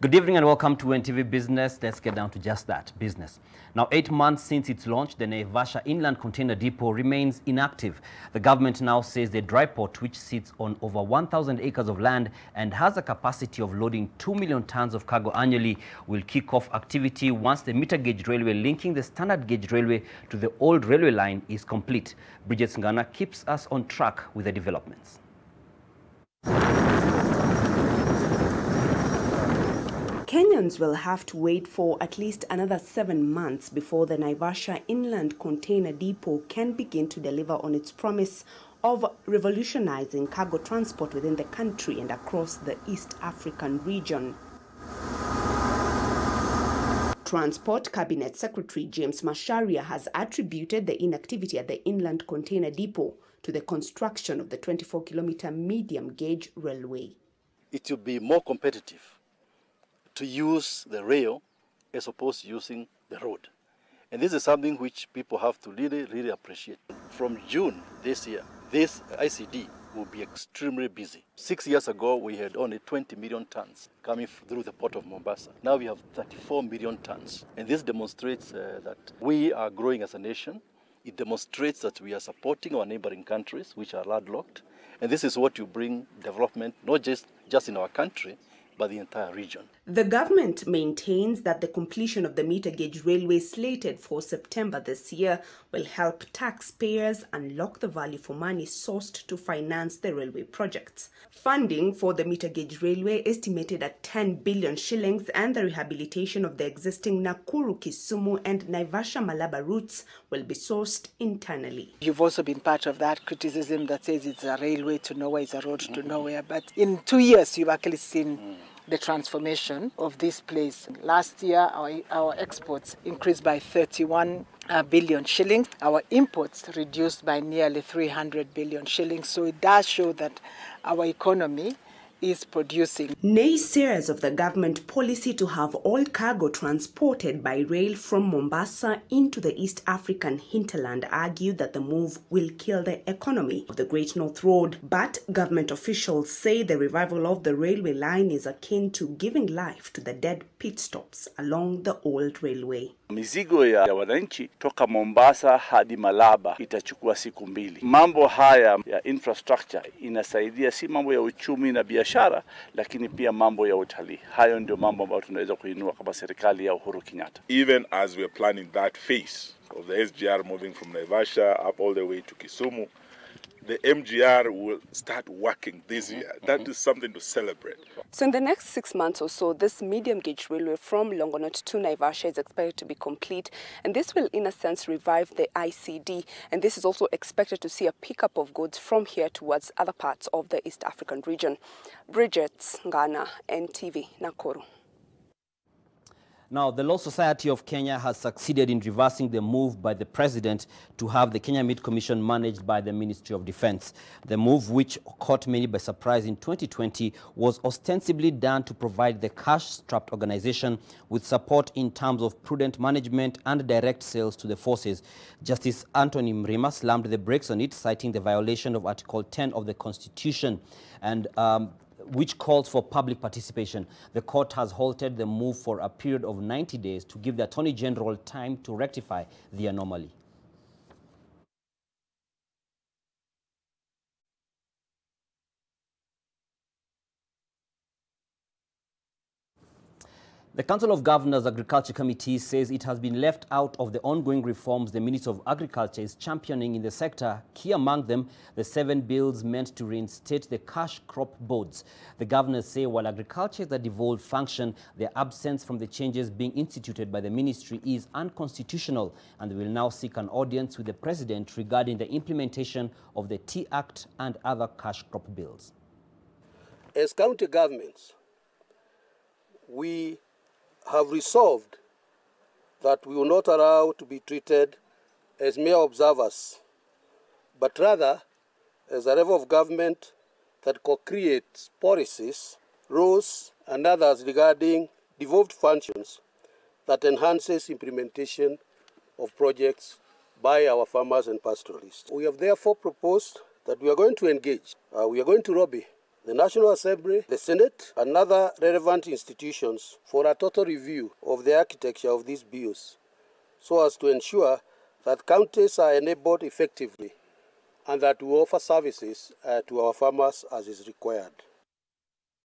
Good evening and welcome to NTV Business. Let's get down to just that, business. Now, 8 months since its launch, the Naivasha Inland Container Depot remains inactive. The government now says the dry port, which sits on over 1,000 acres of land and has a capacity of loading 2 million tons of cargo annually, will kick off activity once the meter gauge railway linking the standard gauge railway to the old railway line is complete. Bridget Ngana keeps us on track with the developments. Kenyans will have to wait for at least another 7 months before the Naivasha Inland Container Depot can begin to deliver on its promise of revolutionizing cargo transport within the country and across the East African region. Transport Cabinet Secretary James Macharia has attributed the inactivity at the Inland Container Depot to the construction of the 24-kilometer medium gauge railway. It will be more competitive to use the rail as opposed to using the road. And this is something which people have to really appreciate. From June this year, this ICD will be extremely busy. 6 years ago, we had only 20 million tons coming through the port of Mombasa. Now we have 34 million tons. And this demonstrates that we are growing as a nation. It demonstrates that we are supporting our neighboring countries, which are landlocked. And this is what will bring development, not just in our country, but the entire region. The government maintains that the completion of the meter gauge railway slated for September this year will help taxpayers unlock the value for money sourced to finance the railway projects. Funding for the meter gauge railway estimated at 10 billion shillings and the rehabilitation of the existing Nakuru, Kisumu and Naivasha Malaba routes will be sourced internally. You've also been part of that criticism that says it's a railway to nowhere, it's a road to nowhere. But in 2 years, you've actually seen the transformation of this place. Last year, our exports increased by 31 billion shillings. Our imports reduced by nearly 300 billion shillings. So it does show that our economy is producing. Naysayers of the government policy to have all cargo transported by rail from Mombasa into the East African hinterland argue that the move will kill the economy of the Great North Road. But government officials say the revival of the railway line is akin to giving life to the dead pit stops along the old railway. Mizigo ya wananchi toka Mombasa hadi Malaba itachukua siku 2. Mambo haya ya infrastructure inasaidia si mambo ya uchumi na biashara, lakini pia mambo ya utalii. Hayo ndio mambo ambayo tunaweza kuinua kama serikali ya Uhuru Kenyatta. Even as we are planning that phase of the SGR moving from Naivasha up all the way to Kisumu, the MGR will start working this year. That is something to celebrate. So in the next 6 months or so, this medium gauge railway from Longonot to Naivasha is expected to be complete. And this will, in a sense, revive the ICD. And this is also expected to see a pickup of goods from here towards other parts of the East African region. Bridget Ngana, NTV, Nakuru. Now, the Law Society of Kenya has succeeded in reversing the move by the president to have the Kenya Meat Commission managed by the Ministry of Defense. The move, which caught many by surprise in 2020, was ostensibly done to provide the cash-strapped organization with support in terms of prudent management and direct sales to the forces. Justice Anthony Mrima slammed the brakes on it, citing the violation of Article 10 of the Constitution and which calls for public participation. The court has halted the move for a period of 90 days to give the Attorney General time to rectify the anomaly. The Council of Governors Agriculture Committee says it has been left out of the ongoing reforms the Minister of Agriculture is championing in the sector, key among them the 7 bills meant to reinstate the cash crop boards. The governors say while agriculture is a devolved function, their absence from the changes being instituted by the ministry is unconstitutional, and they will now seek an audience with the President regarding the implementation of the Tea Act and other cash crop bills. As county governments, we have resolved that we will not allow to be treated as mere observers, but rather as a level of government that co-creates policies, rules, and others regarding devolved functions that enhances implementation of projects by our farmers and pastoralists. We have therefore proposed that we are going to engage, we are going to lobby the National Assembly, the Senate, and other relevant institutions for a total review of the architecture of these bills, so as to ensure that counties are enabled effectively and that we offer services to our farmers as is required.